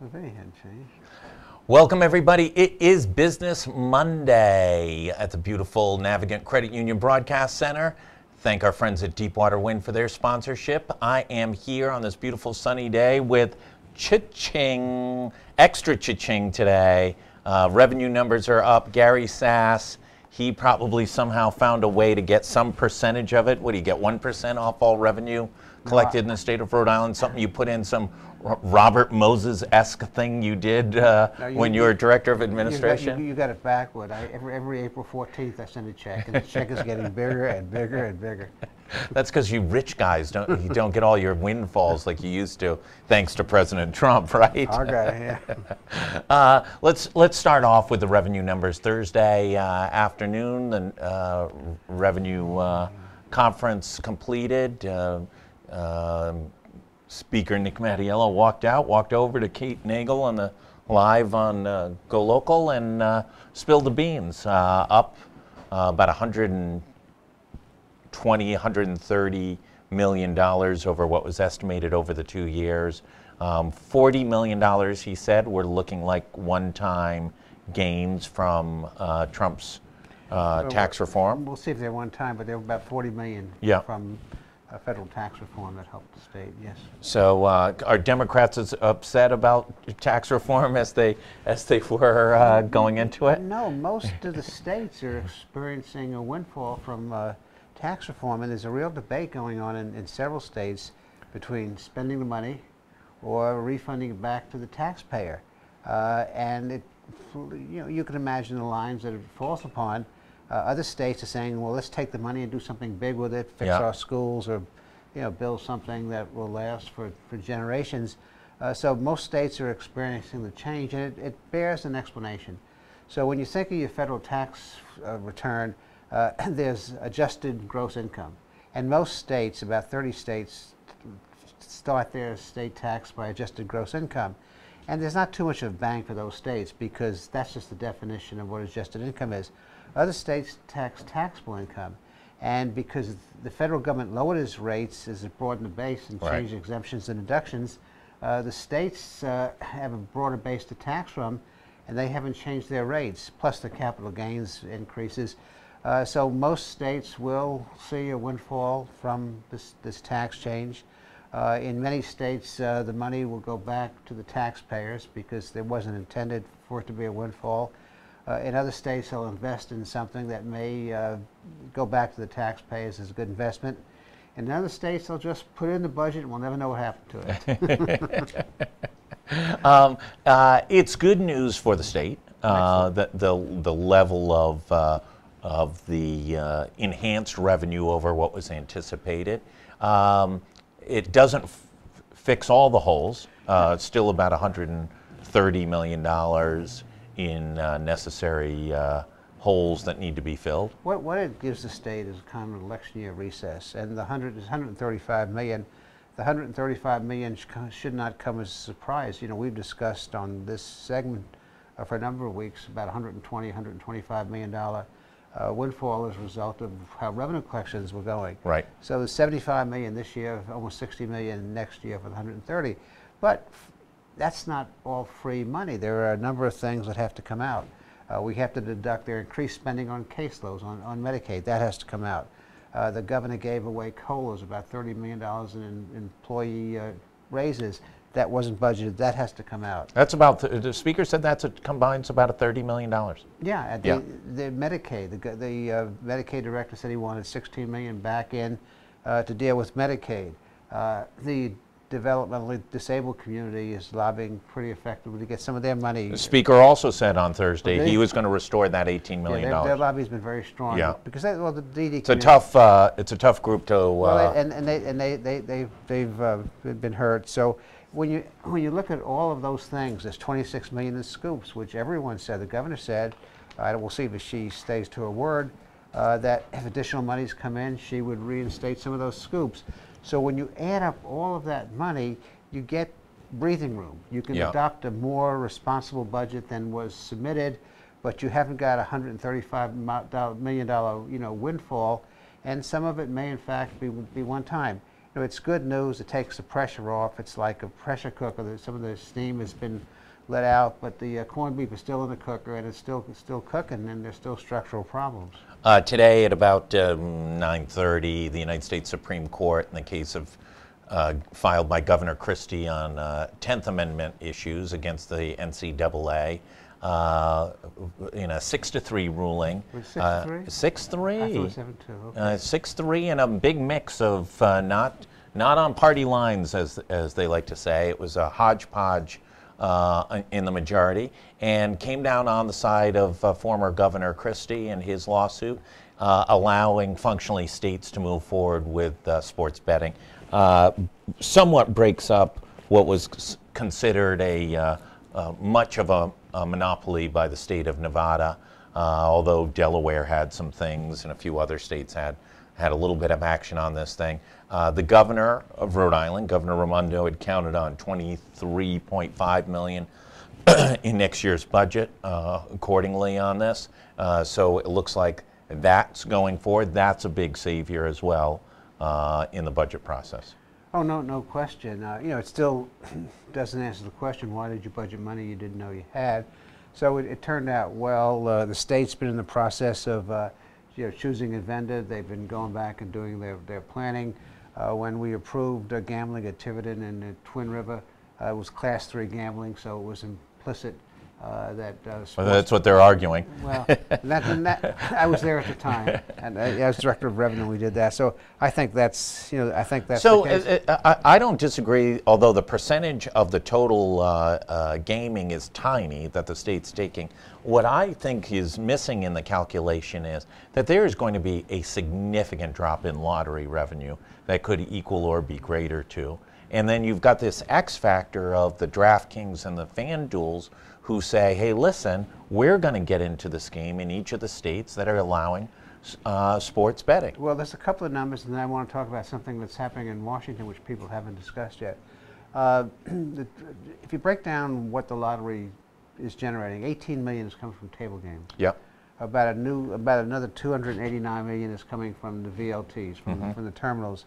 If any hadn't changed. Welcome, everybody. It is Business Monday at the beautiful Navigant Credit Union Broadcast Center. Thank our friends at Deepwater Wind for their sponsorship. I am here on this beautiful sunny day with cha-ching, extra cha-ching today. Revenue numbers are up. Gary Sass, he probably somehow found a way to get some percentage of it. What do you get, 1% off all revenue collected in the state of Rhode Island? Something you put in, some Robert Moses-esque thing you did when you were director of administration? You got it backward. Every April 14th I send a check, and the check is getting bigger and bigger and bigger. That's because you rich guys don't get all your windfalls like you used to, thanks to President Trump, right? Okay, yeah. Let's start off with the revenue numbers. Thursday afternoon, the revenue conference completed. Speaker Nick Mattiello walked over to Kate Nagel on the live on GoLocal and spilled the beans. Up about $120, $130 million over what was estimated over the 2 years. $40 million, he said, were looking like one-time gains from Trump's tax reform. We'll see if they're one time, but they were about $40 million from federal tax reform that helped the state, yes. So are Democrats as upset about tax reform as they were going into it? No, most of the states are experiencing a windfall from tax reform, and there's a real debate going on in several states between spending the money or refunding it back to the taxpayer. And you can imagine the lines that it falls upon. Other states are saying, well, let's take the money and do something big with it, fix our schools, or build something that will last for generations. So most states are experiencing the change, and it bears an explanation. So when you think of your federal tax return, there's adjusted gross income. And most states, about 30 states, start their state tax by adjusted gross income. And there's not too much of a bang for those states because that's just the definition of what adjusted income is. Other states tax taxable income, and because the federal government lowered its rates as it broadened the base and changed exemptions and deductions, the states have a broader base to tax from, and they haven't changed their rates, plus the capital gains increases. So most states will see a windfall from this tax change. In many states, the money will go back to the taxpayers because it wasn't intended for it to be a windfall. In other states, they'll invest in something that may go back to the taxpayers as a good investment. In other states, they'll just put it in the budget and we'll never know what happened to it. It's good news for the state, the level of the enhanced revenue over what was anticipated. It doesn't fix all the holes. It's still about $130 million in necessary holes that need to be filled. What it gives the state is kind of an election year recess, and the $135 million. The $135 million should not come as a surprise. We've discussed on this segment for a number of weeks about $125 million windfall as a result of how revenue collections were going. Right. So the $75 million this year, almost $60 million next year for the $130, but that's not all free money. There are a number of things that have to come out. We have to deduct their increased spending on caseloads, on Medicaid. That has to come out. The governor gave away COLAs, about $30 million in employee raises. That wasn't budgeted. That has to come out. That's about, the speaker said that's combines about $30 million. Yeah, the Medicaid, the Medicaid director said he wanted $16 million back in to deal with Medicaid. The developmentally disabled community is lobbying pretty effectively to get some of their money. The speaker also said on Thursday he was going to restore that $18 million. Their lobby's been very strong. Yeah. Because the DD it's a tough group to. Well, they've been hurt. So when you look at all of those things, there's 26 million in scoops, which everyone said. The governor said, we'll see if she stays to her word, that if additional monies come in, she would reinstate some of those scoops. So when you add up all of that money, you get breathing room. You can adopt a more responsible budget than was submitted, but you haven't got a $135 million windfall, and some of it may in fact be one time. it's good news. It takes the pressure off. It's like a pressure cooker. Some of the steam has been let out, but the corned beef is still in the cooker, and it's still cooking, and there's still structural problems. Today at about 9:30, the United States Supreme Court, in the case of filed by Governor Christie on 10th Amendment issues against the NCAA, in a 6-3 ruling. 6-3? 6-3. I thought it was 7-2. Okay. 6-3, and a big mix of not on party lines, as they like to say. It was a hodgepodge in the majority, and came down on the side of former Governor Christie and his lawsuit, allowing functionally states to move forward with sports betting. Somewhat breaks up what was considered much of a monopoly by the state of Nevada, although Delaware had some things and a few other states had a little bit of action on this thing. The governor of Rhode Island, Governor Raimondo, had counted on $23.5 million in next year's budget accordingly on this. So it looks like that's going forward. That's a big savior as well in the budget process. Oh, no question. It still doesn't answer the question, why did you budget money you didn't know you had? So it turned out well. The state's been in the process of choosing a vendor. They've been going back and doing their planning. When we approved gambling at Tiverton and Twin River, it was Class 3 gambling, so it was implicit that well, that's what they're arguing. Well, I was there at the time, and I was director of revenue. We did that, so I think that's so. The case. I don't disagree. Although the percentage of the total gaming is tiny that the state's taking, what I think is missing in the calculation is that there is going to be a significant drop in lottery revenue that could equal or be greater to. And then you've got this X factor of the DraftKings and the FanDuels who say, hey, listen, we're going to get into this game in each of the states that are allowing sports betting. Well, there's a couple of numbers, and then I want to talk about something that's happening in Washington which people haven't discussed yet. If you break down what the lottery is generating, 18 million is coming from table games. Yep. About another 289 million is coming from the VLTs, from the terminals.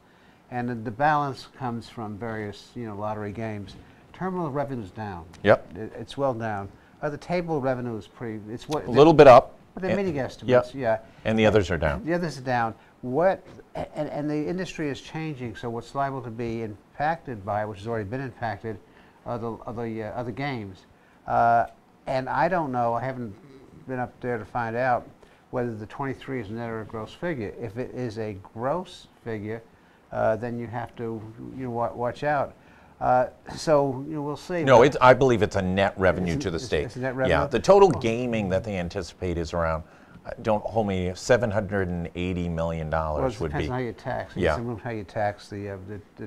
And the balance comes from various, lottery games. Terminal revenue is down. Yep. It's well down. The table revenue is a little bit up. But they're meeting estimates. Yep. Yeah. And the others are down. The others are down. And the industry is changing. So what's liable to be impacted by, which has already been impacted, are the other games. And I don't know. I haven't been up there to find out whether the 23 is a net or a gross figure. If it is a gross figure, then you have to watch out. So we'll see. No, I believe it's a net revenue to the state. It's a net revenue? Yeah, the total gaming that they anticipate is around, don't hold me, $780 million well, would be. It depends on how you tax. Yeah. It's how you tax the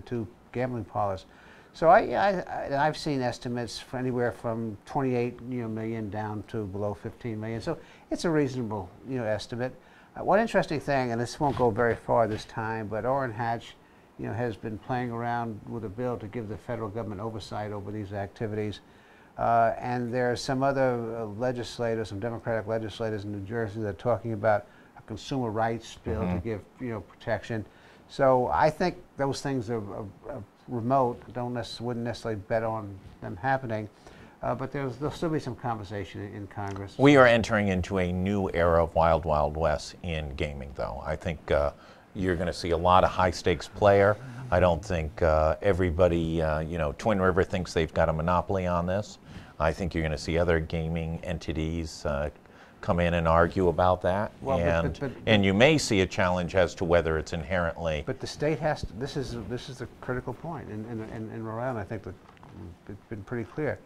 two gambling parlors. So I've seen estimates for anywhere from 28 million down to below 15 million. So it's a reasonable estimate. One interesting thing, and this won't go very far this time, but Orrin Hatch has been playing around with a bill to give the federal government oversight over these activities. And there are some other legislators, some Democratic legislators in New Jersey that are talking about a consumer rights bill to give protection. So I think those things are remote. Wouldn't necessarily bet on them happening. But there'll still be some conversation in Congress. We are entering into a new era of Wild Wild West in gaming, though. I think you're going to see a lot of high-stakes player. I don't think everybody, Twin River thinks they've got a monopoly on this. I think you're going to see other gaming entities come in and argue about that. Well, and you may see a challenge as to whether it's inherently. But the state has to. This is the critical point. In Rhode Island, I think that it's been pretty clear.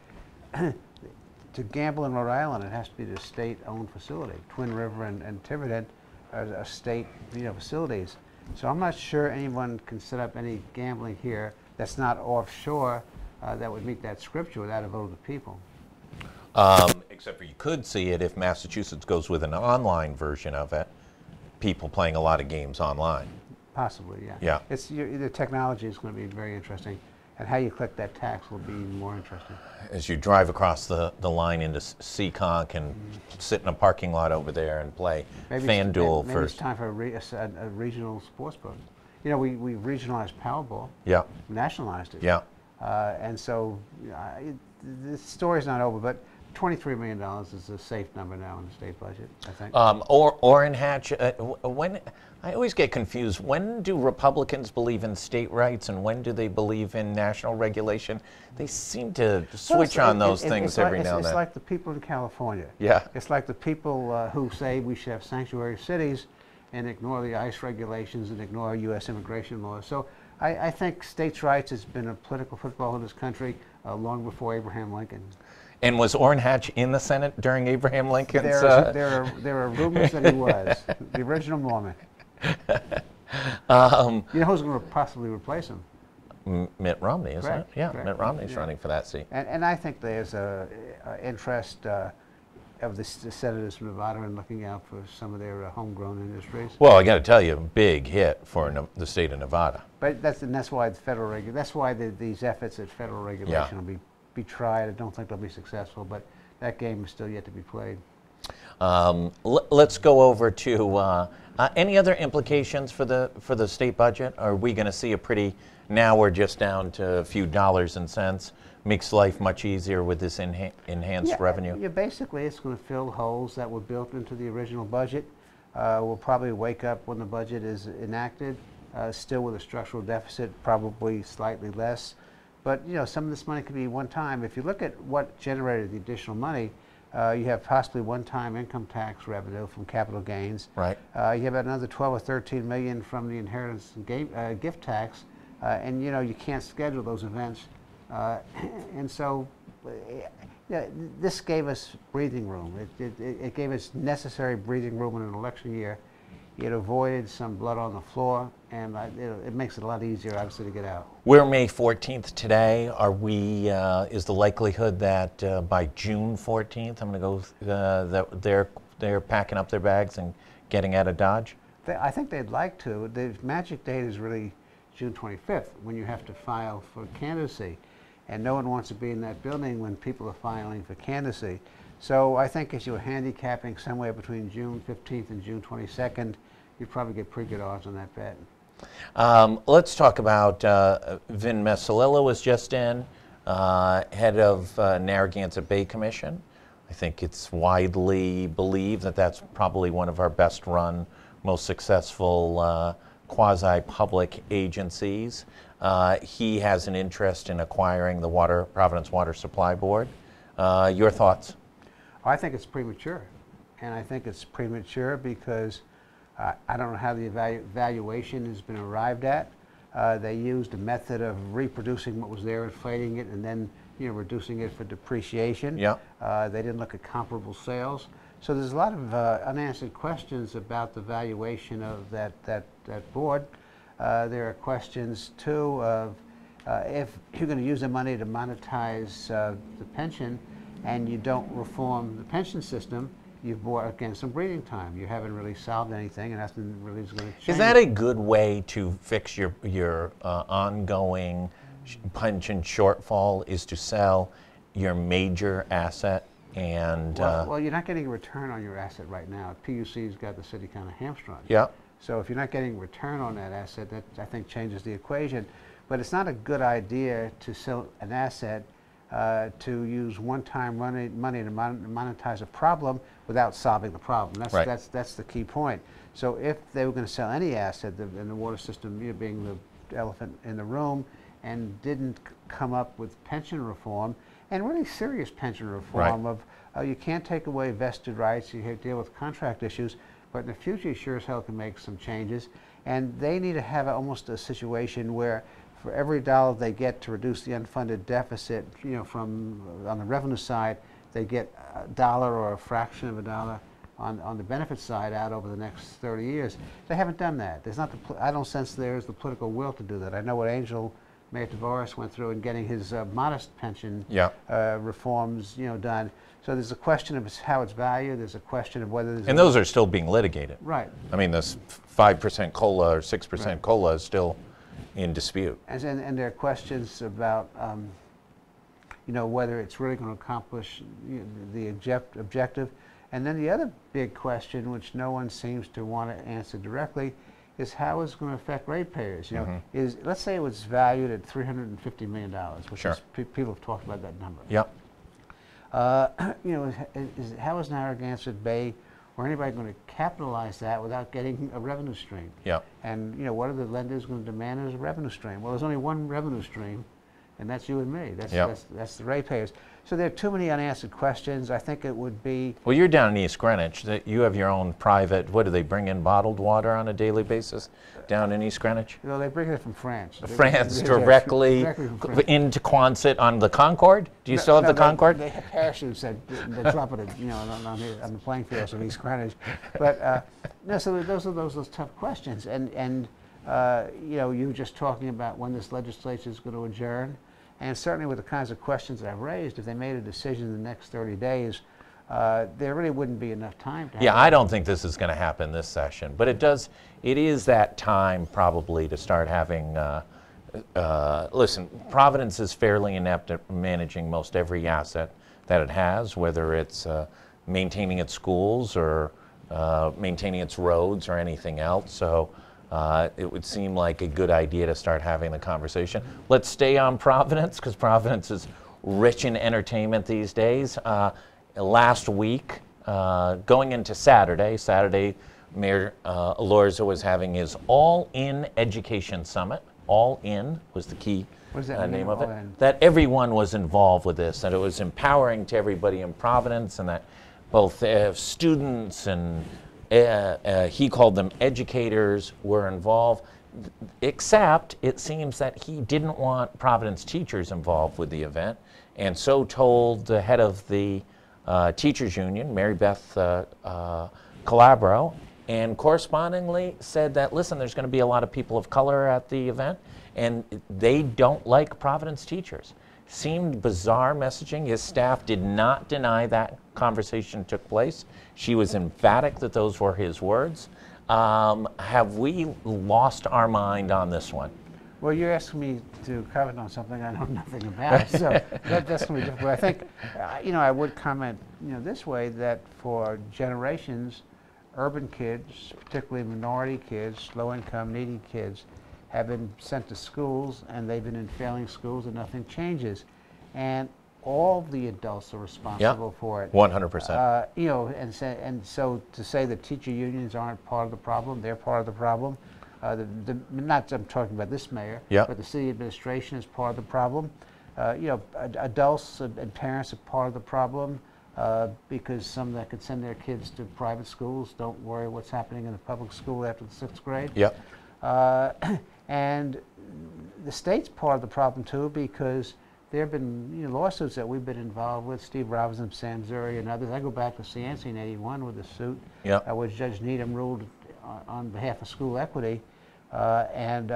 To gamble in Rhode Island, it has to be the state-owned facility. Twin River and Tiverton are state facilities. So I'm not sure anyone can set up any gambling here that's not offshore that would meet that scripture without a vote of the people. Except for you could see it if Massachusetts goes with an online version of it, people playing a lot of games online. Possibly, yeah. Yeah. The technology is going to be very interesting. And how you collect that tax will be even more interesting. As you drive across the line into Seekonk and sit in a parking lot over there and play FanDuel maybe it's time for a regional sports book. we regionalized Powerball, Yeah. nationalized it. Yeah. And so the story's not over, but $23 million is a safe number now in the state budget, I think. Orrin Hatch, when I always get confused. When do Republicans believe in state rights, and when do they believe in national regulation? They seem to switch on those things every now and then. It's like the people in California. Yeah. It's like the people who say we should have sanctuary cities and ignore the ICE regulations and ignore U.S. immigration laws. So I think states' rights has been a political football in this country long before Abraham Lincoln. And was Orrin Hatch in the Senate during Abraham Lincoln's? There are rumors that he was the original Mormon. You know who's going to possibly replace him? Mitt Romney, isn't Correct, it? Yeah, correct. Mitt Romney's Yeah. running for that seat. And I think there's a interest of the senators from Nevada in looking out for some of their homegrown industries. Well, I got to tell you, big hit for the state of Nevada. But that's why the federal that's why these efforts at federal regulation will be tried. I don't think they'll be successful, but that game is still yet to be played. Let's go over to any other implications for the state budget. Are we going to see a pretty? Now we're just down to a few dollars and cents. Makes life much easier with this enhanced revenue. Yeah, basically it's going to fill holes that were built into the original budget. We'll probably wake up when the budget is enacted, still with a structural deficit, probably slightly less. But some of this money could be one time. If you look at what generated the additional money, you have possibly one-time income tax revenue from capital gains. Right. You have another 12 or 13 million from the inheritance and gift tax, and you can't schedule those events, and so this gave us breathing room. It gave us necessary breathing room in an election year. It avoided some blood on the floor, and it makes it a lot easier, obviously, to get out. We're May 14th today. Are we? Is the likelihood that by June 14th, I'm going to go that they're packing up their bags and getting out of Dodge? I think they'd like to. The magic date is really June 25th, when you have to file for candidacy, and no one wants to be in that building when people are filing for candidacy. So I think if you were handicapping somewhere between June 15th and June 22nd, you'd probably get pretty good odds on that bet. Let's talk about Vin Messalillo was just in, head of Narragansett Bay Commission. I think it's widely believed that that's probably one of our best run, most successful quasi-public agencies. He has an interest in acquiring the Providence Water Supply Board. Your thoughts? I think it's premature, and I think it's premature because I don't know how the valuation has been arrived at. They used a method of reproducing what was there, inflating it, and then reducing it for depreciation. Yeah. They didn't look at comparable sales. So there's a lot of unanswered questions about the valuation of that board. There are questions too of if you're going to use the money to monetize the pension, and you don't reform the pension system, you've bought, again, some breathing time. You haven't really solved anything, and nothing really is going to change. Is that a good way to fix your ongoing pension shortfall, is to sell your major asset? And well, you're not getting a return on your asset right now. PUC's got the city kind of hamstrung. Yeah. So if you're not getting a return on that asset, that I think changes the equation. But it's not a good idea to sell an asset to use one-time money to monetize a problem without solving the problem. That's the key point. So if they were going to sell any asset in the water system, being the elephant in the room, and didn't come up with pension reform, and really serious pension reform of you can't take away vested rights, you have to deal with contract issues, but in the future you sure as hell can make some changes. And they need to have almost a situation where for every dollar they get to reduce the unfunded deficit, from on the revenue side, they get a dollar or a fraction of a dollar on the benefit side out over the next 30 years. They haven't done that. There's not I don't sense there's the political will to do that. I know what Mayor Tavares went through in getting his modest pension reforms, done. So there's a question of how it's valued. There's a question of whether there's... And those are still being litigated. Right. I mean, this 5% COLA or 6% COLA is still in dispute. And there are questions about, whether it's really going to accomplish the objective. And then the other big question, which no one seems to want to answer directly, is how it's going to affect ratepayers. You know, Mm-hmm. let's say it was valued at $350 million, which Sure. is, people have talked about that number. Yep. You know, how is Narragansett Bay or anybody going to capitalize that without getting a revenue stream? Yep. And you know, what are the lenders going to demand as a revenue stream? Well, there's only one revenue stream, and that's you and me. That's the ratepayers. So there are too many unanswered questions. I think it would be. Well, you're down in East Greenwich. You have your own private, what do they bring in bottled water on a daily basis down in East Greenwich? You know, they bring it from France. France directly from France. into Quonset on the Concorde? Do you still have the Concorde? They have parachutes that they drop it, you know, on the playing fields of East Greenwich. But no, so those are those tough questions. And you know, you were just talking about when this legislature is going to adjourn. And certainly with the kinds of questions that I've raised, if they made a decision in the next 30 days, there really wouldn't be enough time to have. Yeah, I don't think this is going to happen this session, but it is that time probably to start having, listen, Providence is fairly inept at managing most every asset that it has, whether it's maintaining its schools or maintaining its roads or anything else. So it would seem like a good idea to start having the conversation. Let's stay on Providence, because Providence is rich in entertainment these days. Last week, going into Saturday, Mayor Elorza was having his All-In Education Summit. All-In was the key name of it. That everyone was involved with this, that it was empowering to everybody in Providence, and that both students and he called them educators were involved, except it seems that he didn't want Providence teachers involved with the event, and so told the head of the teachers union, Mary Beth Calabro, and correspondingly said that, listen, there's going to be a lot of people of color at the event, and they don't like Providence teachers. Seemed bizarre messaging. His staff did not deny that conversation took place. She was emphatic that those were his words. Have we lost our mind on this one? Well, you're asking me to comment on something I know nothing about, so that's going to be difficult. I think, you know, I would comment, you know, this way, that for generations, urban kids, particularly minority kids, low-income, needy kids, have been sent to schools, and they've been in failing schools, and nothing changes. And all the adults are responsible for it. 100%. You know, and so to say that teacher unions aren't part of the problem, they're part of the problem. Not I'm talking about this mayor, but the city administration is part of the problem. You know, adults and parents are part of the problem, because some that could send their kids to private schools don't worry what's happening in the public school after the 6th grade. And the state's part of the problem too, because there have been, you know, lawsuits that we've been involved with, Steve Robinson, Sam Zuri, and others. I go back to Cianci in '81 with a suit, where Judge Needham ruled on behalf of school equity, and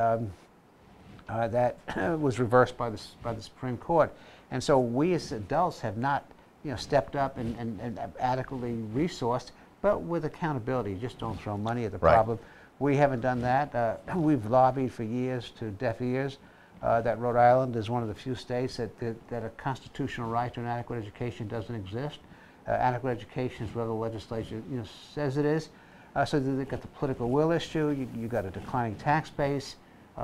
that was reversed by the Supreme Court. And so we as adults have not, you know, stepped up and adequately resourced, but with accountability. You just don't throw money at the problem. We haven't done that. We've lobbied for years to deaf ears that Rhode Island is one of the few states that a constitutional right to an adequate education doesn't exist. Adequate education is whatever the legislature, you know, says it is. So they've got the political will issue. You got a declining tax base.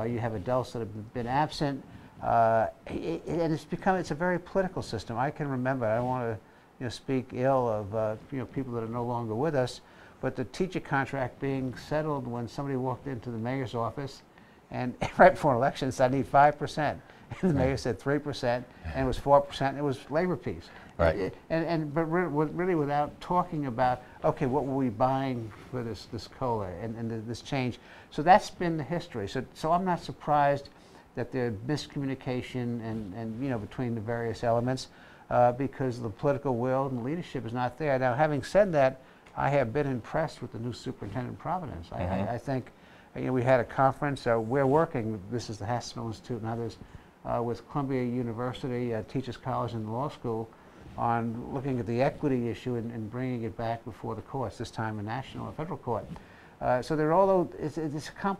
You have adults that have been absent, and it's a very political system. I can remember. I don't want to, you know, speak ill of you know, people that are no longer with us. But the teacher contract being settled when somebody walked into the mayor's office, and right before an election said, I need 5%. And the mayor said 3%, and it was 4%, and it was labor peace. But really without talking about, okay, what were we buying for this COLA and this change. So that's been the history. So I'm not surprised that there's miscommunication and you know, between the various elements, because the political will and leadership is not there. Now, having said that, I have been impressed with the new superintendent in Providence. I think, you know, we had a conference. We're working, this is the Haskell Institute and others, with Columbia University, Teachers College and the Law School, on looking at the equity issue and bringing it back before the courts, this time a national or federal court. So there are all those,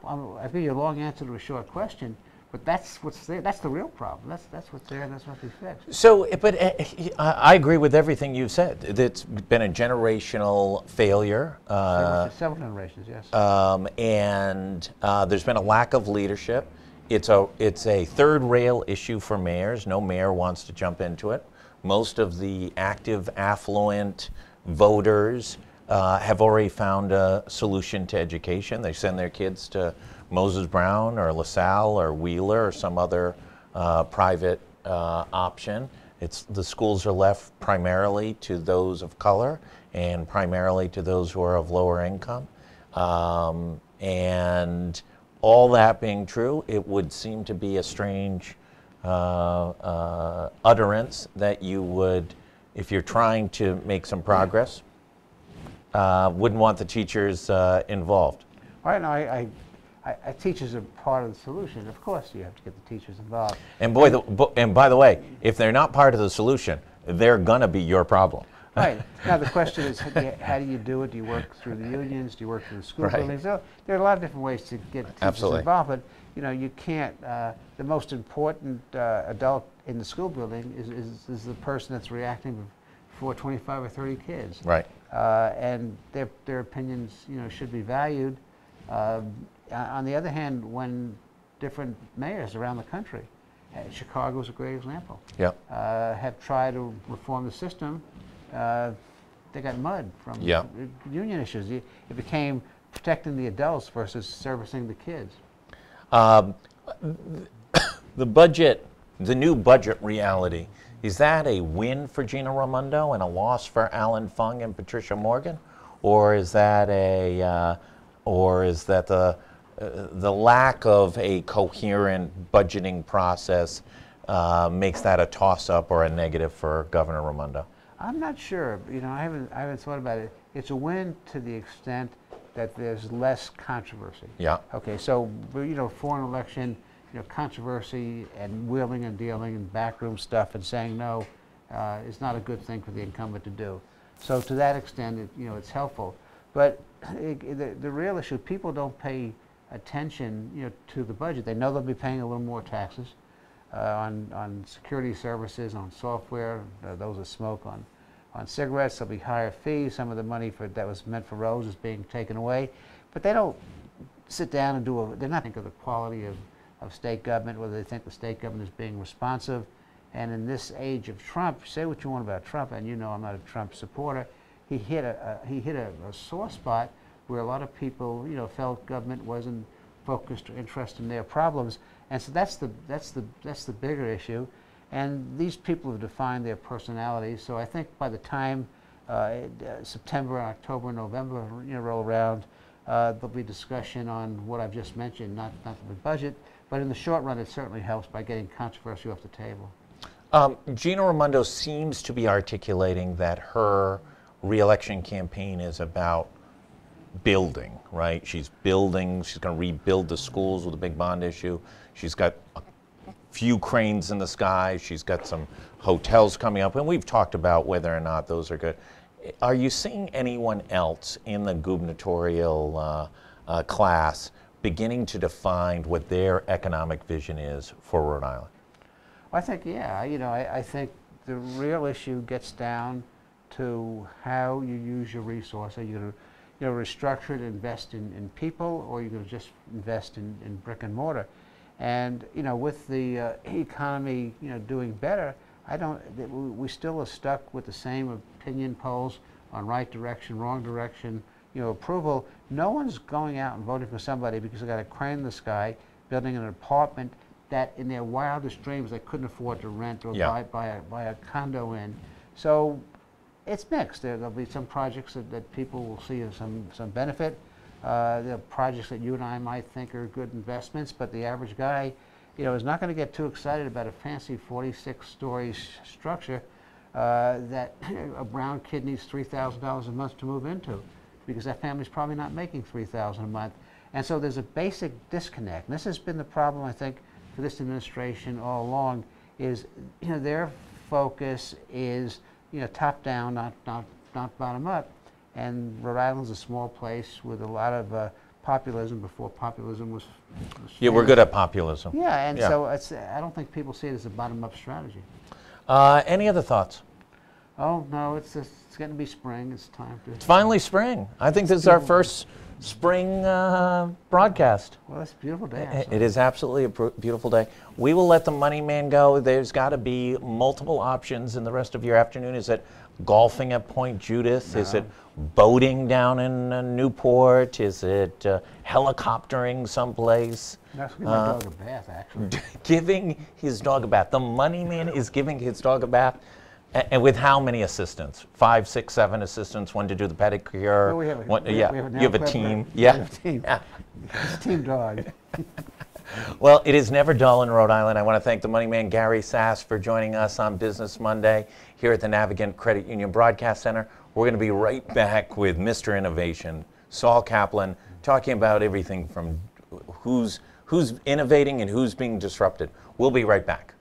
I'll give you a long answer to a short question, But that's what's there. That's the real problem. That's what's there, and that's what we fix. So, but I agree with everything you said. It's been a generational failure. Several generations, yes. And there's been a lack of leadership. It's a third rail issue for mayors. No mayor wants to jump into it. Most of the active, affluent voters have already found a solution to education. They send their kids to Moses Brown or LaSalle or Wheeler or some other private option. The schools are left primarily to those of color and primarily to those who are of lower income. And all that being true, it would seem to be a strange utterance that you would, if you're trying to make some progress, wouldn't want the teachers involved. Right now, teachers are part of the solution. Of course, you have to get the teachers involved. And and by the way, if they're not part of the solution, they're gonna be your problem. Right. Now the question is, how do you do it? Do you work through the unions? Do you work through the school buildings? So there are a lot of different ways to get teachers involved. But you can't. The most important adult in the school building is the person that's reacting before 25 or 30 kids. Right. And their opinions, should be valued. On the other hand, when different mayors around the country, Chicago is a great example, have tried to reform the system, they got mud from union issues. It became protecting the adults versus servicing the kids. The budget, the new budget reality, is that a win for Gina Raimondo and a loss for Alan Fung and Patricia Morgan, or is that the lack of a coherent budgeting process makes that a toss-up or a negative for Governor Raimondo? I'm not sure. I haven't thought about it. It's a win to the extent that there's less controversy. Yeah. Okay. So for an election, controversy and wheeling and dealing and backroom stuff and saying no is not a good thing for the incumbent to do. So to that extent, it's helpful. But the real issue, people don't pay attention, to the budget. They know they'll be paying a little more taxes on security services, on software, those that smoke, on cigarettes. There'll be higher fees. Some of the money that was meant for roads is being taken away. But they don't sit down and they're not thinking of the quality of state government, whether they think the state government is being responsive. And in this age of Trump, say what you want about Trump, and I'm not a Trump supporter, he hit a sore spot where a lot of people, felt government wasn't focused or interested in their problems, and so that's the bigger issue. And these people have defined their personalities. So I think by the time September, October, November, roll around, there'll be discussion on what I've just mentioned, not the budget, but in the short run, it certainly helps by getting controversy off the table. Gina Raimondo seems to be articulating that her re-election campaign is about building, right? She's building, she's going to rebuild the schools with a big bond issue. She's got a few cranes in the sky. She's got some hotels coming up, and we've talked about whether or not those are good. Are you seeing anyone else in the gubernatorial class beginning to define what their economic vision is for Rhode Island? I think, I think the real issue gets down to how you use your resource. Are you going to restructure it, invest in people, or are you going to just invest in brick and mortar? And with the economy doing better, we still are stuck with the same opinion polls on right direction, wrong direction, approval. No one's going out and voting for somebody because they got a crane in the sky, building an apartment that in their wildest dreams they couldn't afford to rent or buy a condo in. So it's mixed. There'll be some projects that people will see some benefit. There are projects that you and I might think are good investments, but the average guy, is not going to get too excited about a fancy 46-story structure that a brown kid needs $3,000 a month to move into, because that family's probably not making $3,000 a month. And so there's a basic disconnect. And this has been the problem, I think, for this administration all along, is their focus is top down, not bottom up. And Rhode Island's a small place with a lot of populism before populism was Yeah, we're good at populism. Yeah, and Yeah. so I don't think people see it as a bottom-up strategy. Any other thoughts? Oh, no, it's getting to be spring. It's time to... It's finally spring. I think this is our first spring broadcast. Well, it's a beautiful day outside. It is absolutely a beautiful day. We will let the money man go. There's got to be multiple options in the rest of your afternoon. Is it golfing at Point Judith? No. Is it boating down in Newport? Is it helicoptering someplace? That's giving my dog a bath, actually. Giving his dog a bath. The money man is giving his dog a bath. And with how many assistants? 5, 6, 7 assistants, one to do the pedicure. Well, we have a, one, we yeah, have a you have a nail team. clipper. Yeah. We have a team. Yeah. It's a team dog. Well, it is never dull in Rhode Island. I want to thank the money man, Gary Sass, for joining us on Business Monday here at the Navigant Credit Union Broadcast Center. We're going to be right back with Mr. Innovation, Saul Kaplan, talking about everything from who's innovating and who's being disrupted. We'll be right back.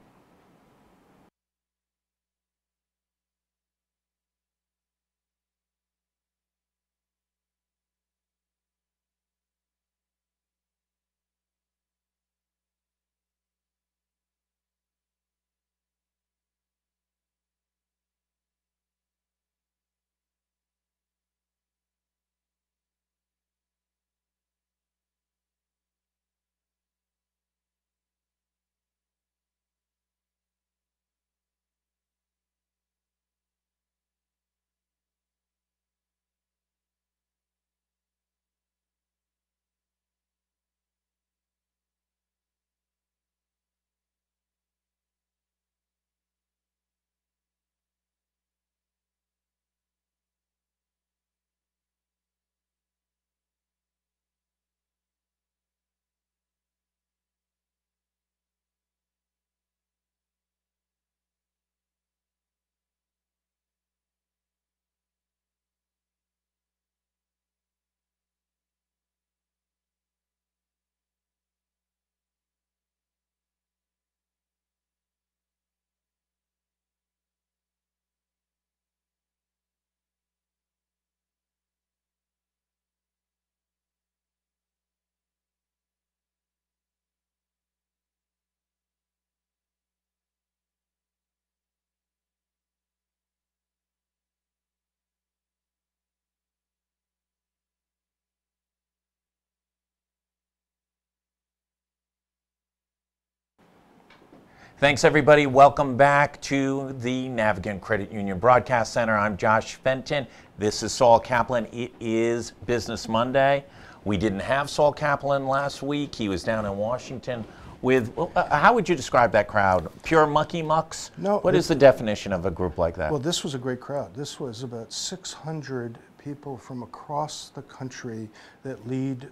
Thanks, everybody. Welcome back to the Navigant Credit Union Broadcast Center. I'm Josh Fenton. This is Saul Kaplan. It is Business Monday. We didn't have Saul Kaplan last week. He was down in Washington with, how would you describe that crowd? Pure mucky mucks? No. What is the definition of a group like that? Well, this was a great crowd. This was about 600 people from across the country that lead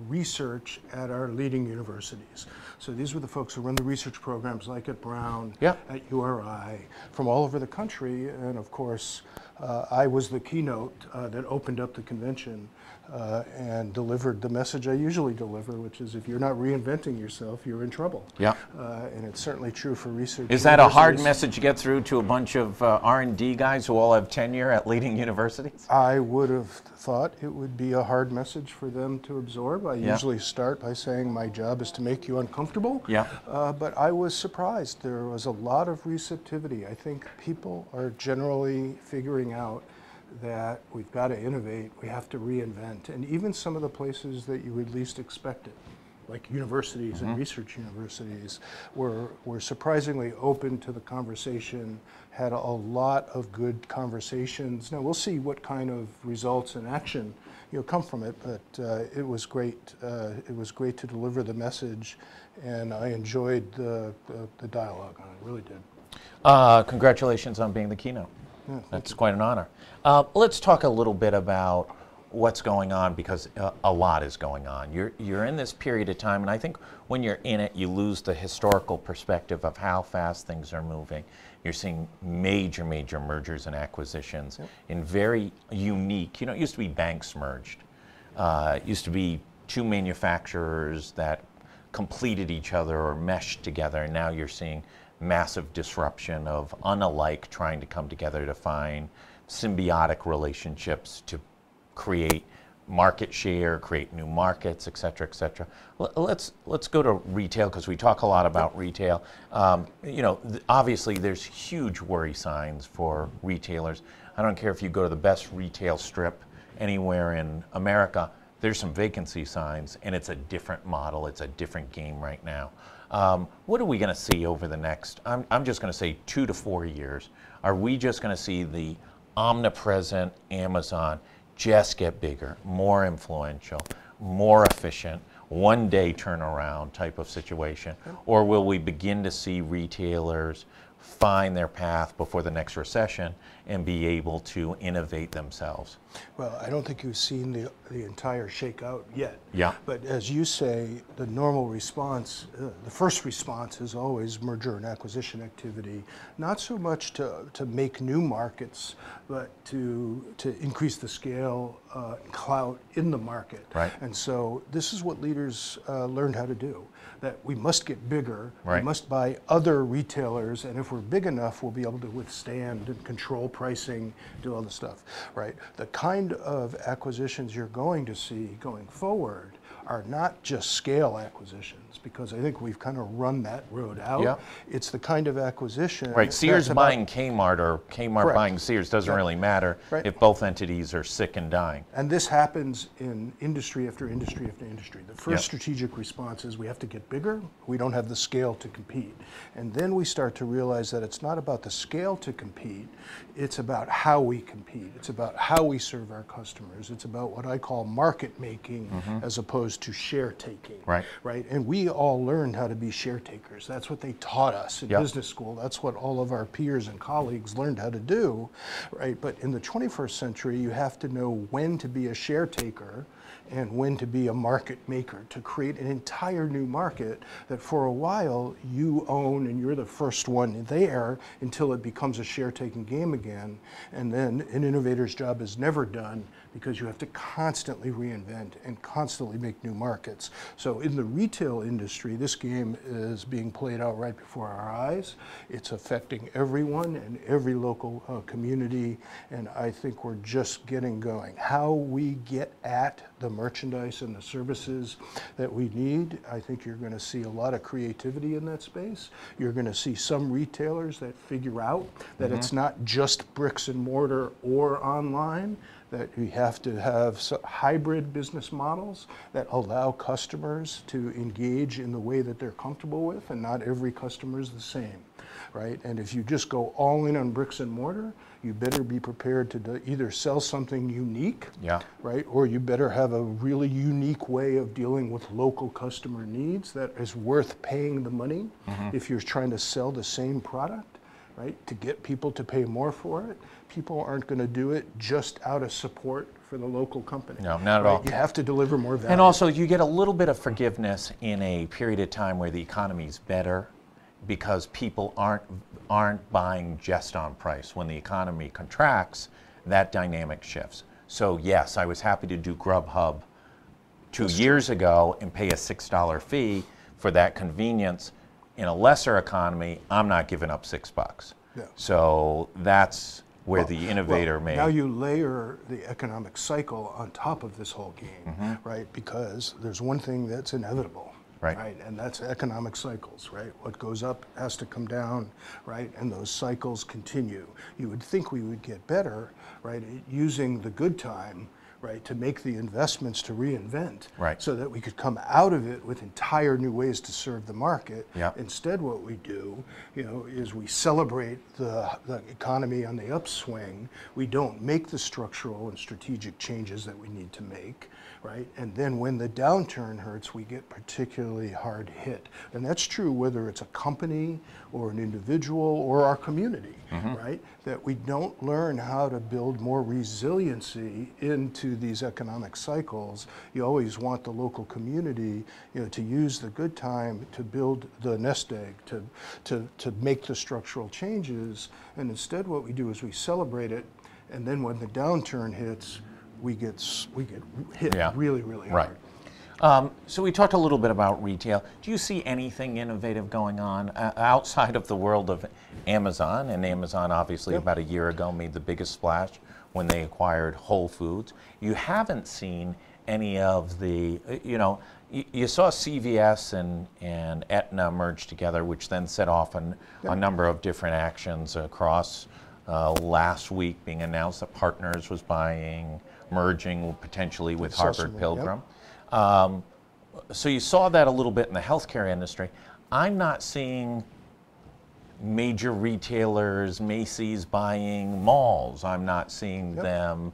research at our leading universities. So these were the folks who run the research programs like at Brown, Yeah. at URI, from all over the country. And of course, I was the keynote that opened up the convention and delivered the message I usually deliver, which is if you're not reinventing yourself, you're in trouble. Yeah. And it's certainly true for research. Is that a hard universities. message to get through to a bunch of R&D guys who all have tenure at leading universities? I would have thought it would be a hard message for them to absorb. I usually start by saying my job is to make you uncomfortable. Yeah. But I was surprised. There was a lot of receptivity. I think people are generally figuring out that we've got to innovate, we have to reinvent. And even some of the places that you would least expect it, like universities and research universities, were surprisingly open to the conversation, had a lot of good conversations. Now we'll see what kind of results and action come from it, but it was great. It was great to deliver the message, and I enjoyed the dialogue on it, really did. Congratulations on being the keynote. Yeah, That's quite an honor. Let's talk a little bit about what's going on, because a lot is going on. You're in this period of time, and I think when you're in it, you lose the historical perspective of how fast things are moving. You're seeing major mergers and acquisitions in very unique, it used to be banks merged. It used to be two manufacturers that completed each other or meshed together, and now you're seeing massive disruption of unalike trying to come together to find symbiotic relationships to create market share, create new markets, et cetera, et cetera. Let's go to retail, because we talk a lot about retail. You know, obviously there's huge worry signs for retailers. I don't care if you go to the best retail strip anywhere in America, there's some vacancy signs, and it's a different model, it's a different game right now. What are we going to see over the next, I'm just going to say 2 to 4 years? Are we just going to see the omnipresent Amazon just get bigger, more influential, more efficient, one-day turnaround type of situation? Or will we begin to see retailers find their path before the next recession and be able to innovate themselves? Well, I don't think you've seen the entire shakeout yet. Yeah. But as you say, the normal response, the first response is always merger and acquisition activity, not so much to make new markets, but to increase the scale and clout in the market. Right. And so this is what leaders learned how to do, that we must get bigger, right. We must buy other retailers, and if we're big enough, we'll be able to withstand and control pricing, do all the stuff, right? The kind of acquisitions you're going to see going forward are not just scale acquisitions, because I think we've kind of run that road out. Yeah. It's the kind of acquisition. Right, Sears buying Kmart or Kmart Correct. buying Sears doesn't really matter if both entities are sick and dying. And this happens in industry after industry after industry. The first strategic response is we have to get bigger. We don't have the scale to compete. And then we start to realize that it's not about the scale to compete, it's about how we compete. It's about how we serve our customers. It's about what I call market making as opposed to share taking. Right. Right. And we all learned how to be share takers. That's what they taught us in business school. That's what all of our peers and colleagues learned how to do. Right. But in the 21st century, you have to know when to be a share taker and when to be a market maker, to create an entire new market that for a while you own and you're the first one there until it becomes a share-taking game again. And then an innovator's job is never done, because you have to constantly reinvent and constantly make new markets. So in the retail industry, this game is being played out right before our eyes. It's affecting everyone and every local community, and I think we're just getting going. How we get at the merchandise and the services that we need, I think you're going to see a lot of creativity in that space. You're going to see some retailers that figure out that it's not just bricks and mortar or online, that we have to have hybrid business models that allow customers to engage in the way that they're comfortable with, and not every customer is the same, right? And if you just go all in on bricks and mortar, you better be prepared to either sell something unique, right, or you better have a really unique way of dealing with local customer needs that is worth paying the money if you're trying to sell the same product, right, to get people to pay more for it. People aren't going to do it just out of support for the local company. No, not at all. You have to deliver more value. And also, you get a little bit of forgiveness in a period of time where the economy's better, because people aren't buying just on price. When the economy contracts, that dynamic shifts. So yes, I was happy to do Grubhub 2 years ago and pay a $6 fee for that convenience. In a lesser economy, I'm not giving up $6. Yeah. So that's where the innovator may. Now you layer the economic cycle on top of this whole game, right? Because there's one thing that's inevitable. Right, and that's economic cycles, right? What goes up has to come down, right? And those cycles continue. You would think we would get better, right, at using the good time, right, to make the investments to reinvent, so that we could come out of it with entire new ways to serve the market. Instead, what we do, is we celebrate the economy on the upswing. We don't make the structural and strategic changes that we need to make. Right? And then when the downturn hurts, we get particularly hard hit. And that's true whether it's a company or an individual or our community, right? That we don't learn how to build more resiliency into these economic cycles. You always want the local community, to use the good time to build the nest egg, to make the structural changes. And instead what we do is we celebrate it, and then when the downturn hits, we get hit really, really hard. So we talked a little bit about retail. Do you see anything innovative going on outside of the world of Amazon? And Amazon obviously about a year ago made the biggest splash when they acquired Whole Foods. You haven't seen any of the, you saw CVS and Aetna merge together, which then set off a number of different actions across last week, being announced that Partners was merging potentially with Harvard Pilgrim. So you saw that a little bit in the healthcare industry. I'm not seeing major retailers, Macy's buying malls. I'm not seeing them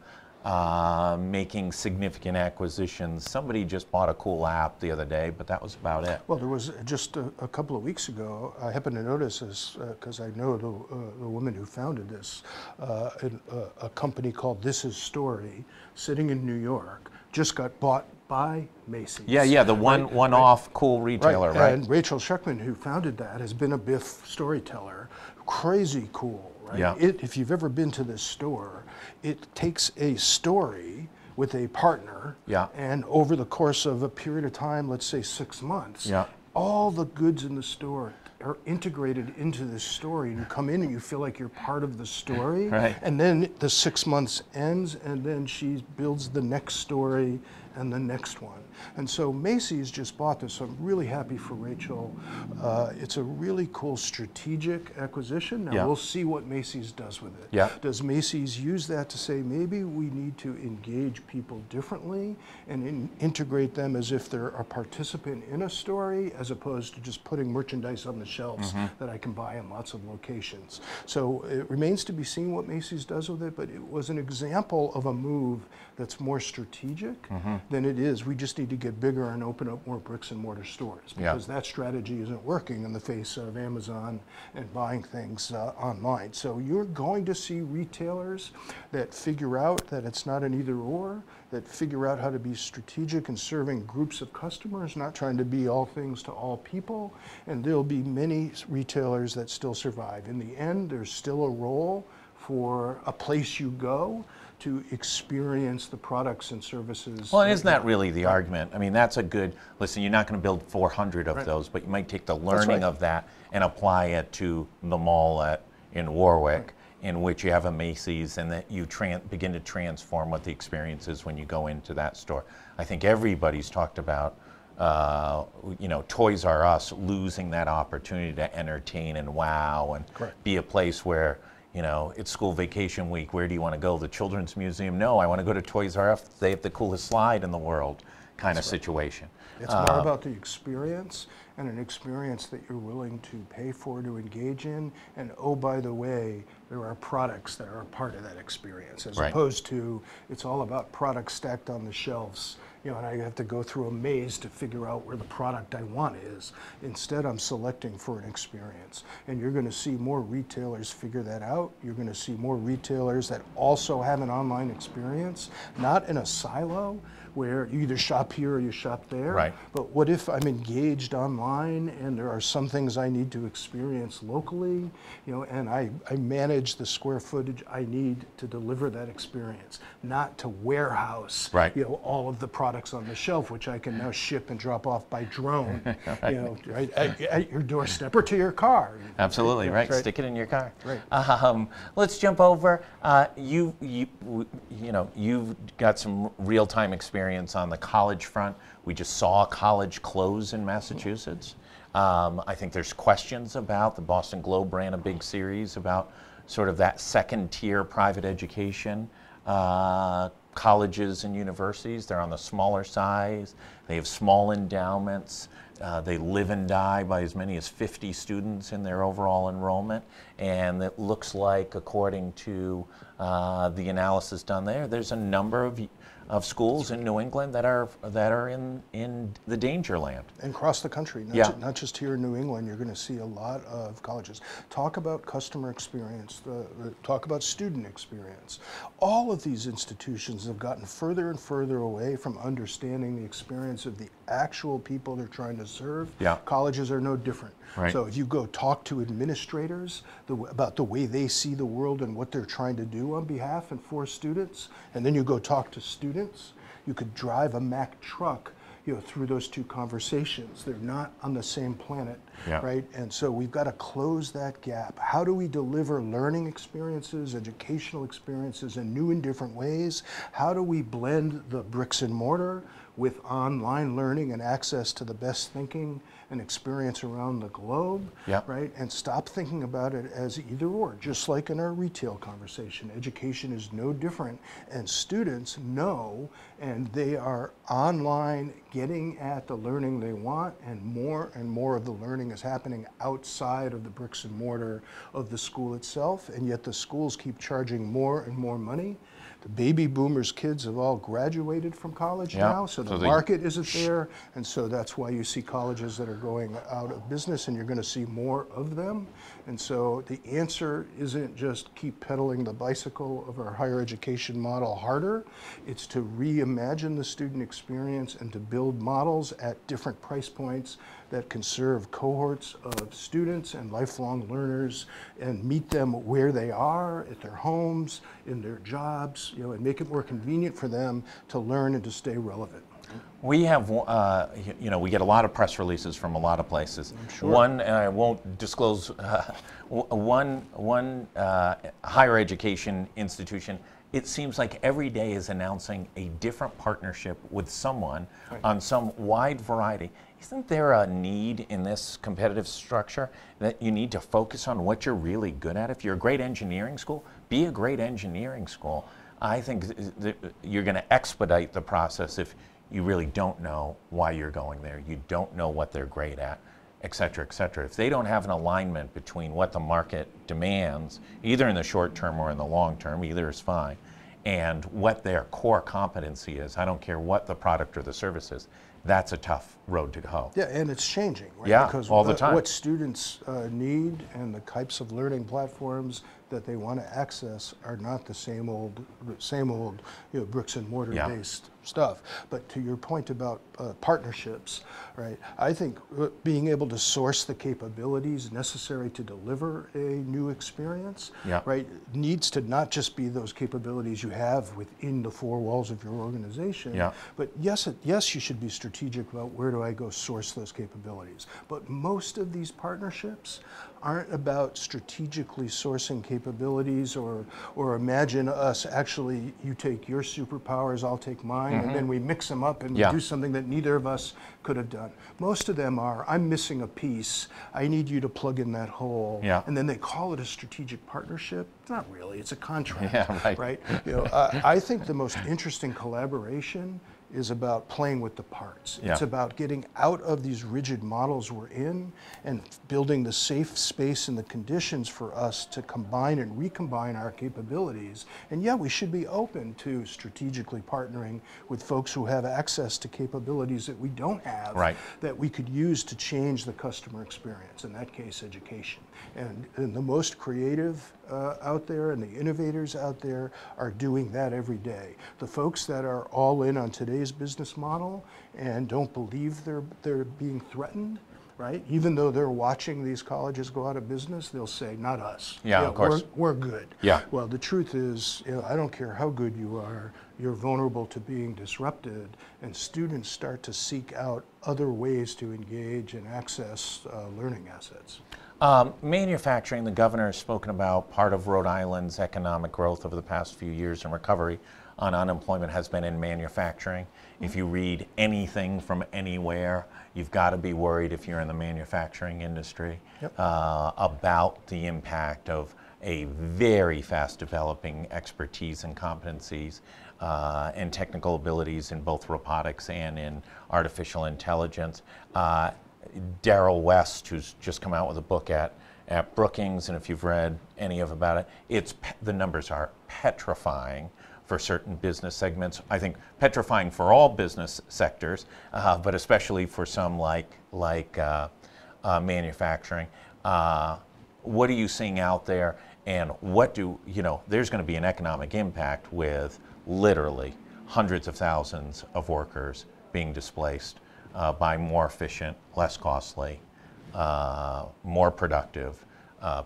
making significant acquisitions. Somebody just bought a cool app the other day, but that was about it. Well, there was just a couple of weeks ago, I happened to notice this because I know the woman who founded this, a company called This Is Story, sitting in New York, just got bought by Macy's. Yeah, the one-off cool retailer, right? And Rachel Sheckman, who founded that, has been a Biff storyteller. Crazy cool, right? Yeah. If you've ever been to this store, it takes a story with a partner, and over the course of a period of time, let's say 6 months, all the goods in the store are integrated into this story, and you come in and you feel like you're part of the story, and then the 6 months ends, and then she builds the next story and the next one. And so Macy's just bought this, so I'm really happy for Rachel. It's a really cool strategic acquisition. Now we'll see what Macy's does with it. Does Macy's use that to say maybe we need to engage people differently and integrate them as if they're a participant in a story, as opposed to just putting merchandise on the shelves that I can buy in lots of locations. So it remains to be seen what Macy's does with it, but it was an example of a move that's more strategic than it is. We just need to get bigger and open up more bricks and mortar stores, because that strategy isn't working in the face of Amazon and buying things online. So you're going to see retailers that figure out that it's not an either or, that figure out how to be strategic in serving groups of customers, not trying to be all things to all people, and there'll be many retailers that still survive. In the end, there's still a role for a place you go to experience the products and services. Well, isn't that really the argument? I mean, that's a good, listen, you're not going to build 400 of those, but you might take the learning of that and apply it to the mall in Warwick, in which you have a Macy's, and that you begin to transform what the experience is when you go into that store. I think everybody's talked about Toys R Us losing that opportunity to entertain and wow and be a place where, it's school vacation week. Where do you want to go? The Children's Museum? No, I want to go to Toys R Us. They have the coolest slide in the world kind of situation. It's more about the experience, and an experience that you're willing to pay for, to engage in. And oh, by the way, there are products that are a part of that experience, as opposed to it's all about products stacked on the shelves. And I have to go through a maze to figure out where the product I want is. Instead, I'm selecting for an experience. And you're going to see more retailers figure that out. You're going to see more retailers that also have an online experience, not in a silo where you either shop here or you shop there. But what if I'm engaged online and there are some things I need to experience locally, and I manage the square footage I need to deliver that experience, not to warehouse all of the products on the shelf, which I can now ship and drop off by drone, at your doorstep or to your car. Absolutely, Stick it in your car. Let's jump over. You've got some real-time experience on the college front. We just saw a college close in Massachusetts. I think there's questions about, the Boston Globe ran a big series about sort of that second-tier private education colleges and universities. They're on the smaller size. They have small endowments. They live and die by as many as 50 students in their overall enrollment. And it looks like, according to the analysis done there, there's a number of schools in New England that are in the danger land. And across the country, not just here in New England, you're going to see a lot of colleges. Talk about customer experience, talk about student experience. All of these institutions have gotten further and further away from understanding the experience of the actual people they're trying to serve. Colleges are no different. So if you go talk to administrators about the way they see the world and what they're trying to do on behalf and for students, and then you go talk to students, you could drive a Mack truck through those two conversations. They're not on the same planet, Yeah. right? And so we've got to close that gap. How do we deliver learning experiences, educational experiences in new and different ways? How do we blend the bricks and mortar with online learning and access to the best thinking and experience around the globe, Yep. right? And stop thinking about it as either or, just like in our retail conversation. Education is no different, and students know, and they are online getting at the learning they want, and more of the learning is happening outside of the bricks and mortar of the school itself, and yet the schools keep charging more and more money. The baby boomers' kids have all graduated from college Yeah. now, so the So market isn't there, and so that's why you see colleges that are going out of business, and you're going to see more of them. And so the answer isn't just keep pedaling the bicycle of our higher education model harder. It's to reimagine the student experience and to build models at different price points that can serve cohorts of students and lifelong learners and meet them where they are, at their homes, in their jobs, and make it more convenient for them to learn and to stay relevant. We have, we get a lot of press releases from a lot of places. I'm sure. One, and I won't disclose, one higher education institution, it seems like every day is announcing a different partnership with someone on some wide variety. Isn't there a need in this competitive structure that you need to focus on what you're really good at? If you're a great engineering school, be a great engineering school. I think that you're going to expedite the process if you really don't know why you're going there. You don't know what they're great at, et cetera, et cetera. If they don't have an alignment between what the market demands, either in the short term or in the long term, either is fine, and what their core competency is, I don't care what the product or the service is, that's a tough road to go. Yeah, and it's changing, right? Yeah, because all the time. What students need and the types of learning platforms that they want to access are not the same old bricks and mortar based stuff. But to your point about partnerships, right? I think being able to source the capabilities necessary to deliver a new experience, right, needs to not just be those capabilities you have within the four walls of your organization, but yes, you should be strategic about where do I go source those capabilities. But most of these partnerships aren't about strategically sourcing capabilities or imagine us actually, you take your superpowers, I'll take mine, and then we mix them up and we do something that neither of us could have done. Most of them are, I'm missing a piece, I need you to plug in that hole, and then they call it a strategic partnership. It's not really, it's a contract, right? I think the most interesting collaboration is about playing with the parts. It's about getting out of these rigid models we're in and building the safe space and the conditions for us to combine and recombine our capabilities. And we should be open to strategically partnering with folks who have access to capabilities that we don't have, that we could use to change the customer experience, in that case, education. And the most creative out there and the innovators out there are doing that every day. The folks that are all in on today's business model and don't believe they're being threatened, right? Even though they're watching these colleges go out of business, they'll say, not us. Of course. We're good. Well, the truth is, I don't care how good you are, you're vulnerable to being disrupted, and students start to seek out other ways to engage and access learning assets. Manufacturing, the governor has spoken about part of Rhode Island's economic growth over the past few years and recovery on unemployment has been in manufacturing. If you read anything from anywhere, you've got to be worried if you're in the manufacturing industry about the impact of a very fast developing expertise and competencies and technical abilities in both robotics and in artificial intelligence. Darrell West, who's just come out with a book at Brookings, and if you've read any of about it, the numbers are petrifying for certain business segments. I think petrifying for all business sectors, but especially for some like manufacturing. What are you seeing out there, and there's going to be an economic impact with literally hundreds of thousands of workers being displaced by more efficient, less costly, more productive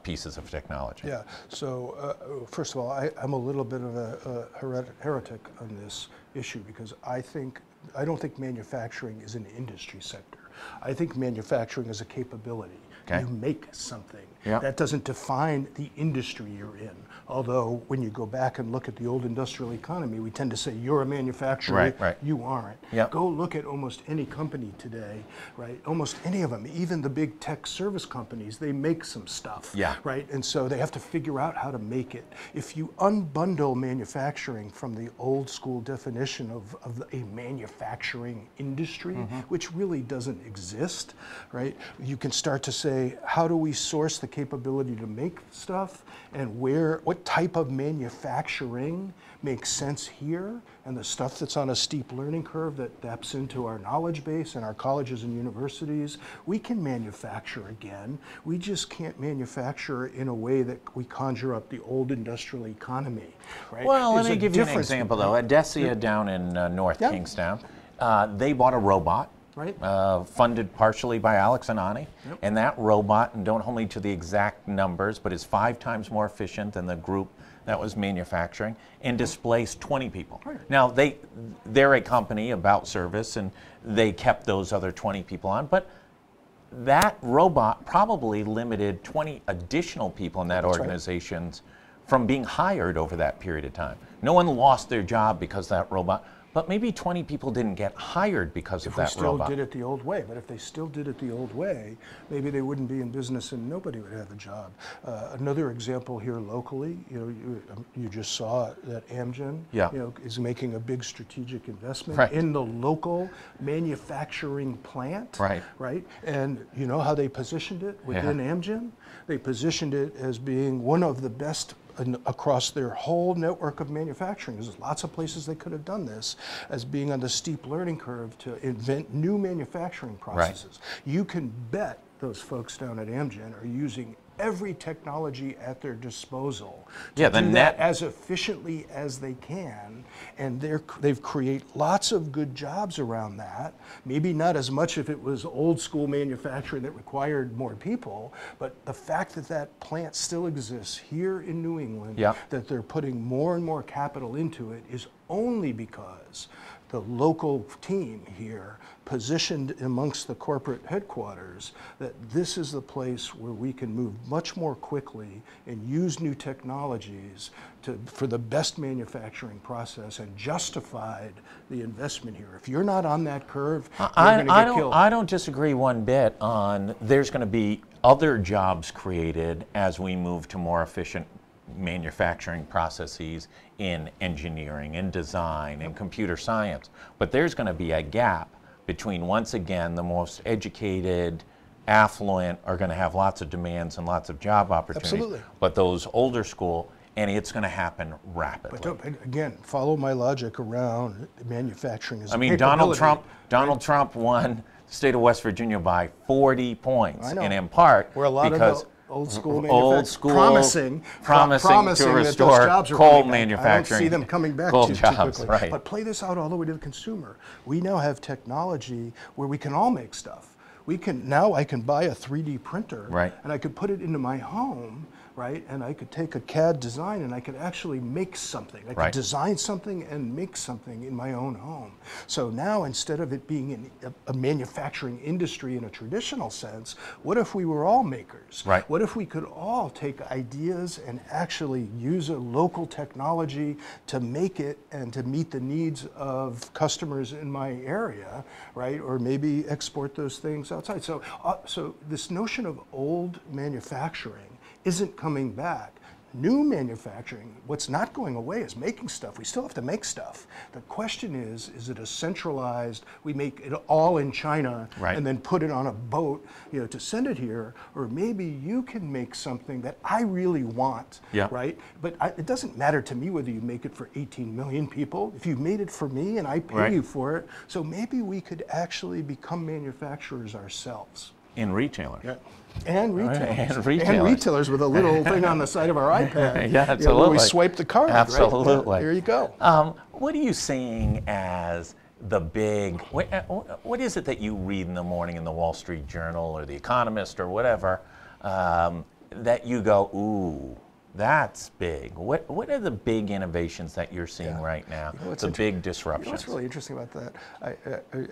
pieces of technology. So first of all, I'm a little bit of a heretic on this issue because I think I don't think manufacturing is an industry sector. I think manufacturing is a capability. Okay. You make something. Yeah. That doesn't define the industry you're in. Although when you go back and look at the old industrial economy, we tend to say you're a manufacturer, Right. you aren't. Yep. Go look at almost any company today, right? Almost any of them, even the big tech service companies, they make some stuff, Yeah. right? And so they have to figure out how to make it. If you unbundle manufacturing from the old school definition of a manufacturing industry, which really doesn't exist, right? You can start to say, how do we source the capability to make stuff, and what type of manufacturing makes sense here, and the stuff that's on a steep learning curve that taps into our knowledge base and our colleges and universities. We can manufacture again. We just can't manufacture in a way that we conjure up the old industrial economy, right? Well, let There's me a give you an difference. example, though. Adesia down in North Yeah. Kingstown, they bought a robot. Right. Funded partially by Alex and Ani. Yep. And that robot, and don't hold me to the exact numbers, but is 5 times more efficient than the group that was manufacturing, and displaced 20 people. Right. Now, they're a company about service, and they kept those other 20 people on, but that robot probably limited 20 additional people in that That's right. organizations from being hired over that period of time. No one lost their job because of that robot, but maybe 20 people didn't get hired because of If we that still robot. did it the old way, but if they still did it the old way, maybe they wouldn't be in business and nobody would have a job. Another example here locally, you just saw that Amgen, Yeah. is making a big strategic investment Right. in the local manufacturing plant, Right. Right, and you know how they positioned it within Yeah. Amgen? They positioned it as being one of the best across their whole network of manufacturing. There's lots of places they could have done this, as being on the steep learning curve to invent new manufacturing processes. You can bet those folks down at Amgen are using every technology at their disposal to Yeah, the do net- that as efficiently as they can, and they've created lots of good jobs around that. Maybe not as much if it was old school manufacturing that required more people, but the fact that that plant still exists here in New England, Yeah. that they're putting more and more capital into it, is only because the local team here positioned amongst the corporate headquarters that this is the place where we can move much more quickly and use new technologies for the best manufacturing process, and justified the investment here. If you're not on that curve, you're going to get killed. I don't disagree one bit on there's going to be other jobs created as we move to more efficient manufacturing processes in engineering and design and computer science. But there's going to be a gap between, once again, the most educated, affluent are going to have lots of demands and lots of job opportunities. Absolutely. But those older school, and it's going to happen rapidly. But again, follow my logic around manufacturing as I a mean, Donald capability. Trump won the state of West Virginia by 40 points, I know. and in part Where a lot because of the old school promising promising to that those restore jobs are coal coming back. manufacturing. I don't see them coming back coal too jobs, quickly. right. But play this out all the way to the consumer. We now have technology where we can all make stuff. I can buy a 3D printer, Right. and I could put it into my home, right? And I could take a CAD design and I could actually make something. I could Right. design something and make something in my own home. So now, instead of it being in a manufacturing industry in a traditional sense, what if we were all makers? Right. What if we could all take ideas and actually use a local technology to make it and to meet the needs of customers in my area, right? Or maybe export those things outside. So this notion of old manufacturing isn't coming back. New manufacturing, what's not going away is making stuff. We still have to make stuff. The question is it a centralized, we make it all in China, Right. and then put it on a boat, to send it here, or maybe you can make something that I really want, Yeah. right? But it doesn't matter to me whether you make it for 18 million people. If you made it for me and I pay Right. you for it, so maybe we could actually become manufacturers ourselves. in retailers. Yeah. And retailers. And retailers. And retailers with a little thing on the side of our iPad. Yeah, Where absolutely. we swipe the card. right? Absolutely. Yeah, there you go. What are you seeing as the big, what is it that you read in the morning in the Wall Street Journal or the Economist or whatever, that you go, ooh, That's big. What are the big innovations that you're seeing right now? The big disruptions. What's really interesting about that? I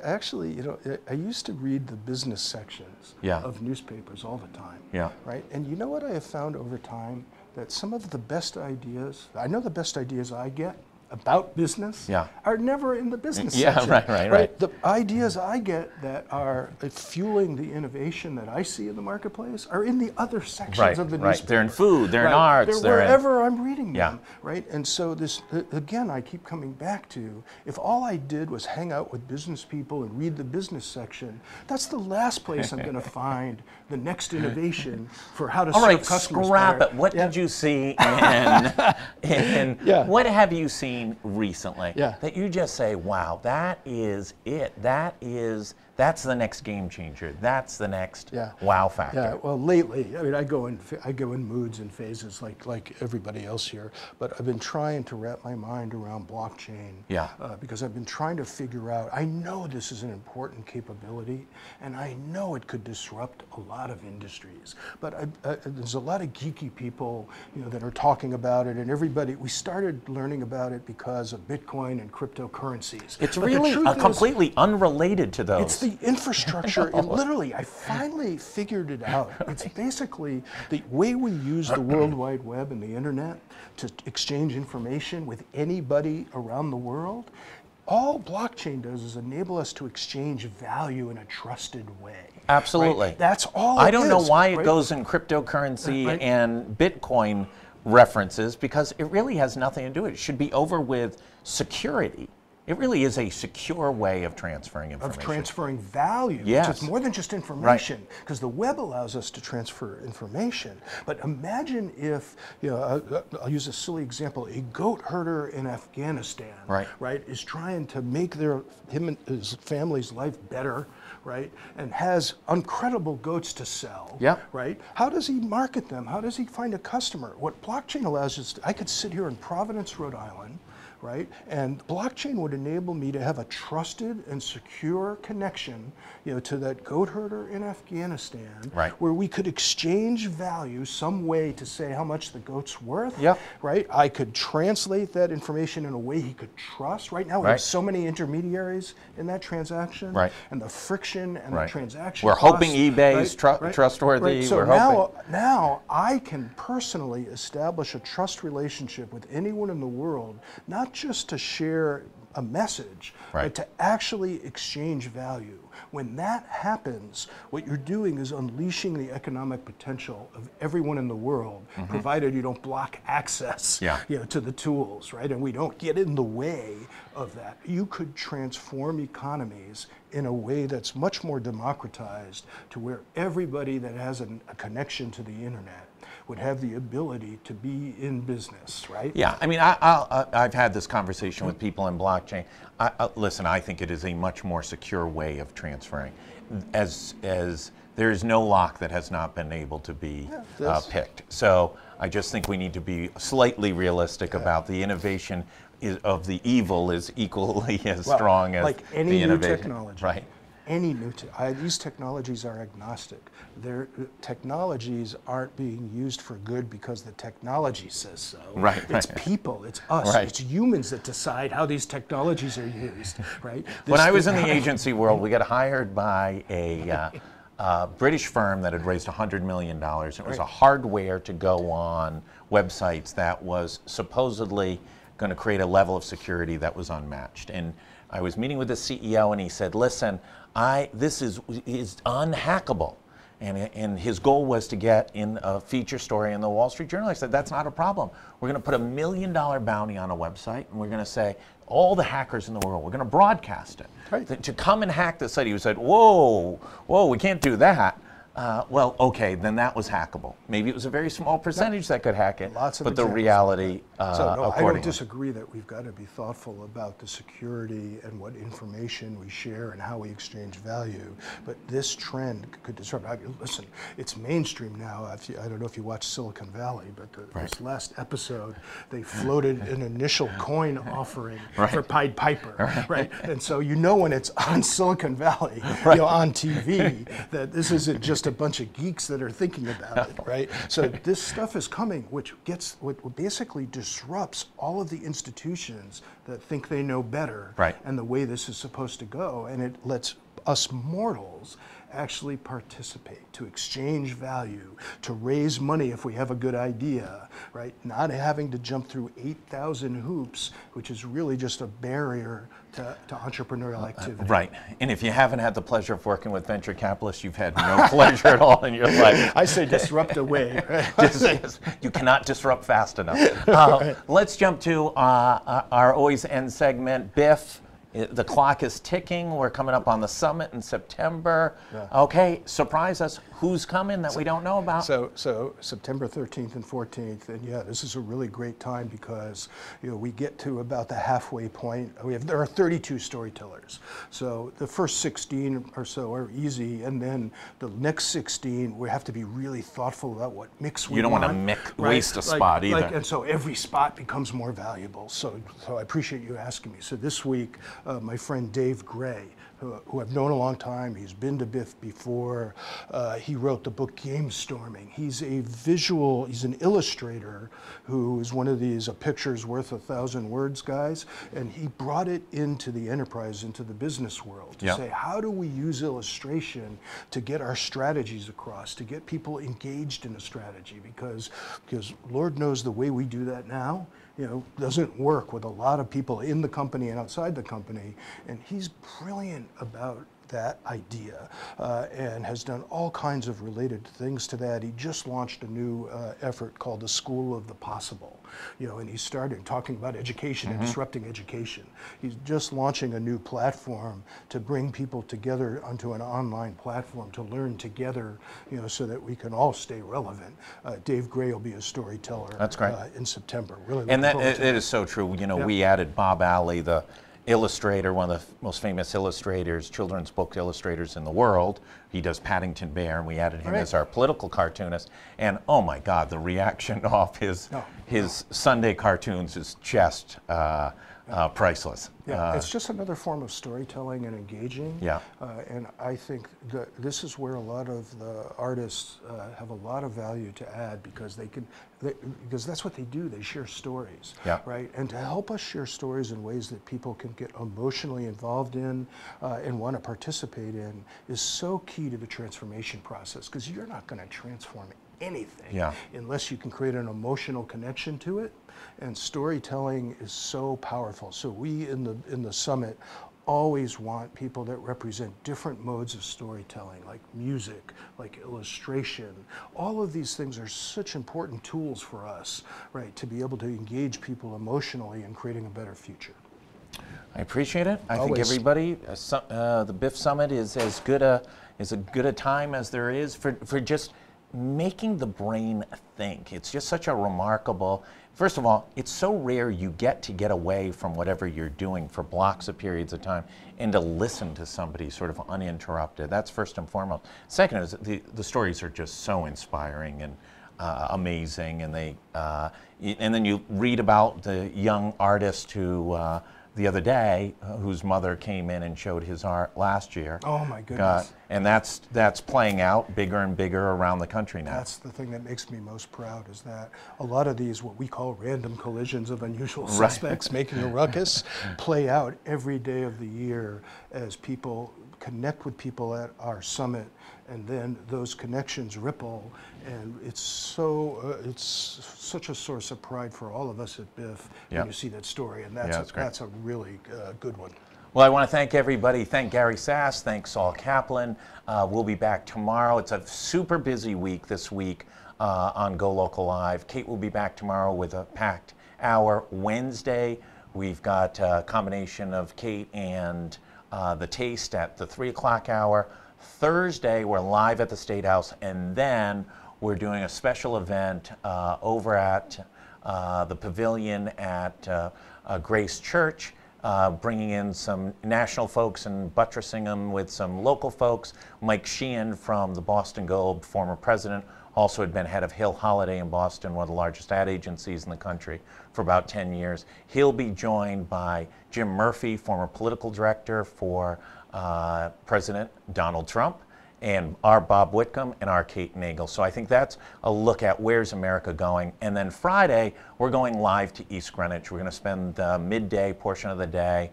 actually, I used to read the business sections of newspapers all the time. Yeah. Right. And you know what I have found over time? That some of the best ideas, I know the best ideas I get about business are never in the business section. Right. The ideas I get that are fueling the innovation that I see in the marketplace are in the other sections of the newspaper. They're in food, they're in arts. They're wherever I'm reading them, right? And so this, again, I keep coming back to, if all I did was hang out with business people and read the business section, that's the last place I'm going to find the next innovation for how to serve customers scrap better. it. What did you see in what have you seen recently that you just say, wow, that is it. That's the next game changer. That's the next wow factor. Yeah. Well, lately, I mean, I go in moods and phases like everybody else here. But I've been trying to wrap my mind around blockchain. Because I've been trying to figure out. I know this is an important capability, and I know it could disrupt a lot of industries. But there's a lot of geeky people, that are talking about it, and everybody. We started learning about it because of Bitcoin and cryptocurrencies. It's really completely unrelated to those. It's the infrastructure. Literally, I finally figured it out. It's basically the way we use the World Wide Web and the internet to exchange information with anybody around the world. All blockchain does is enable us to exchange value in a trusted way. Absolutely. Right? That's all I don't know why it goes in cryptocurrency and Bitcoin references, because it really has nothing to do with it. It should be over with security. It really is a secure way of transferring information. Of transferring value. Yes. It's more than just information, because the web allows us to transfer information. But imagine if, I'll use a silly example, a goat herder in Afghanistan, is trying to make him and his family's life better, right? And has incredible goats to sell, right? How does he market them? How does he find a customer? What blockchain allows us, I could sit here in Providence, Rhode Island, right? And blockchain would enable me to have a trusted and secure connection, to that goat herder in Afghanistan, where we could exchange value, some way to say how much the goat's worth, right? I could translate that information in a way he could trust. Right now, we have so many intermediaries in that transaction, and the friction and the transaction. We're hoping eBay's trustworthy. So now I can personally establish a trust relationship with anyone in the world, not just to share a message, but to actually exchange value. When that happens, what you're doing is unleashing the economic potential of everyone in the world, provided you don't block access to the tools, right? And we don't get in the way of that. You could transform economies in a way that's much more democratized, to where everybody that has a connection to the internet would have the ability to be in business, right? Yeah, I mean, I've had this conversation with people in blockchain. Listen, I think it is a much more secure way of transferring, as there is no lock that has not been able to be picked. So I just think we need to be slightly realistic about the innovation of the evil is equally as strong as like any the innovation. New technology. Right. Any new, these technologies are agnostic. Their technologies aren't being used for good because the technology says so. It's people, it's us, it's humans that decide how these technologies are used, right? When I was in the agency world, we got hired by a British firm that had raised $100 million. It was a hardware to go on websites that was supposedly going to create a level of security that was unmatched. And I was meeting with the CEO, and he said, listen, this is unhackable. And his goal was to get in a feature story in the Wall Street Journal. I said, that's not a problem. We're going to put $1 million bounty on a website, and we're going to say, all the hackers in the world, we're going to broadcast it. To come and hack the site, he said, whoa, we can't do that. Well, okay, then that was hackable. Maybe it was a very small percentage that could hack it, but the reality, I don't disagree that we've got to be thoughtful about the security and what information we share and how we exchange value. But this trend could disrupt. Listen, it's mainstream now. I don't know if you watch Silicon Valley, but this last episode, they floated an initial coin offering for Pied Piper, right? And so when it's on Silicon Valley, on TV, that this isn't just just a bunch of geeks that are thinking about it, right? So this stuff is coming, which basically disrupts all of the institutions that think they know better, Right. and the way this is supposed to go, and it lets us mortals actually participate, to exchange value, to raise money if we have a good idea, right? Not having to jump through 8,000 hoops, which is really just a barrier to entrepreneurial activity. Right. And if you haven't had the pleasure of working with venture capitalists, you've had no pleasure at all in your life. I say disrupt away. You cannot disrupt fast enough. Let's jump to our always end segment, Biff. The clock is ticking. We're coming up on the summit in September. Yeah. Okay, surprise us. Who's coming that we don't know about? So September 13th and 14th, and yeah, this is a really great time because we get to about the halfway point. There are 32 storytellers. So the first 16 or so are easy, and then the next 16 we have to be really thoughtful about what mix we want. You don't want to waste a spot either. And so every spot becomes more valuable. So I appreciate you asking me. So this week, my friend Dave Gray, who I've known a long time, he's been to Biff before. He wrote the book Game Storming. He's an illustrator who is one of these a picture's worth 1,000 words guys, and he brought it into the enterprise, into the business world to say, how do we use illustration to get our strategies across, to get people engaged in a strategy, because Lord knows the way we do that now doesn't work with a lot of people in the company and outside the company. And he's brilliant about that idea and has done all kinds of related things to that. He just launched a new effort called the School of the Possible, and he started talking about education and disrupting education. He's just launching a new platform to bring people together onto an online platform to learn together, so that we can all stay relevant. Dave Gray will be a storyteller. That's great. In September. Really, and that it is so true. We added Bob Alley, the illustrator, one of the most famous illustrators, children's book illustrators in the world. He does Paddington Bear, and we added him as our political cartoonist. And oh my God, the reaction off his Sunday cartoons is just priceless. Yeah, it's just another form of storytelling and engaging. Yeah. And I think that this is where a lot of the artists have a lot of value to add, because because that's what they do. They share stories, right? And to help us share stories in ways that people can get emotionally involved in and want to participate in is so key to the transformation process, because you're not going to transform anything unless you can create an emotional connection to it. And storytelling is so powerful. So we in the summit always want people that represent different modes of storytelling, like music, like illustration. All of these things are such important tools for us, right, to be able to engage people emotionally in creating a better future. I appreciate it. I think everybody, the Biff Summit is as good a time as there is for just making the brain think. It's just such a remarkable. First of all, it's so rare you get away from whatever you're doing for blocks of periods of time and to listen to somebody sort of uninterrupted. That's first and foremost. Second is the stories are just so inspiring and amazing, and and then you read about the young artist who the other day, whose mother came in and showed his art last year. Oh my goodness. And that's playing out bigger and bigger around the country now. That's the thing that makes me most proud, is that a lot of these, what we call random collisions of unusual suspects making a ruckus, play out every day of the year as people connect with people at our summit, and then those connections ripple, and it's such a source of pride for all of us at Biff when you see that story, and that's a really good one. Well, I want to thank everybody. Thank Gary Sass. Thank Saul Kaplan. We'll be back tomorrow. It's a super busy week this week on GoLocal Live. Kate will be back tomorrow with a packed hour. Wednesday, we've got a combination of Kate and The Taste at the 3 o'clock hour. Thursday, we're live at the State House, and then we're doing a special event over at the Pavilion at Grace Church, bringing in some national folks and buttressing them with some local folks. Mike Sheehan from the Boston Globe, former president, also had been head of Hill Holiday in Boston, one of the largest ad agencies in the country, for about 10 years. He'll be joined by Jim Murphy, former political director for President Donald Trump, and our Bob Whitcomb and our Kate Nagel. So I think that's a look at where's America going. And then Friday, we're going live to East Greenwich. We're going to spend the midday portion of the day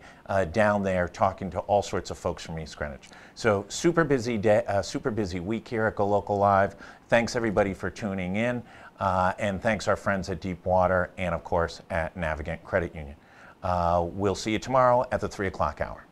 down there talking to all sorts of folks from East Greenwich. So super busy day, super busy week here at GoLocal Live. Thanks everybody for tuning in, and thanks our friends at Deepwater and of course at Navigant Credit Union. We'll see you tomorrow at the 3 o'clock hour.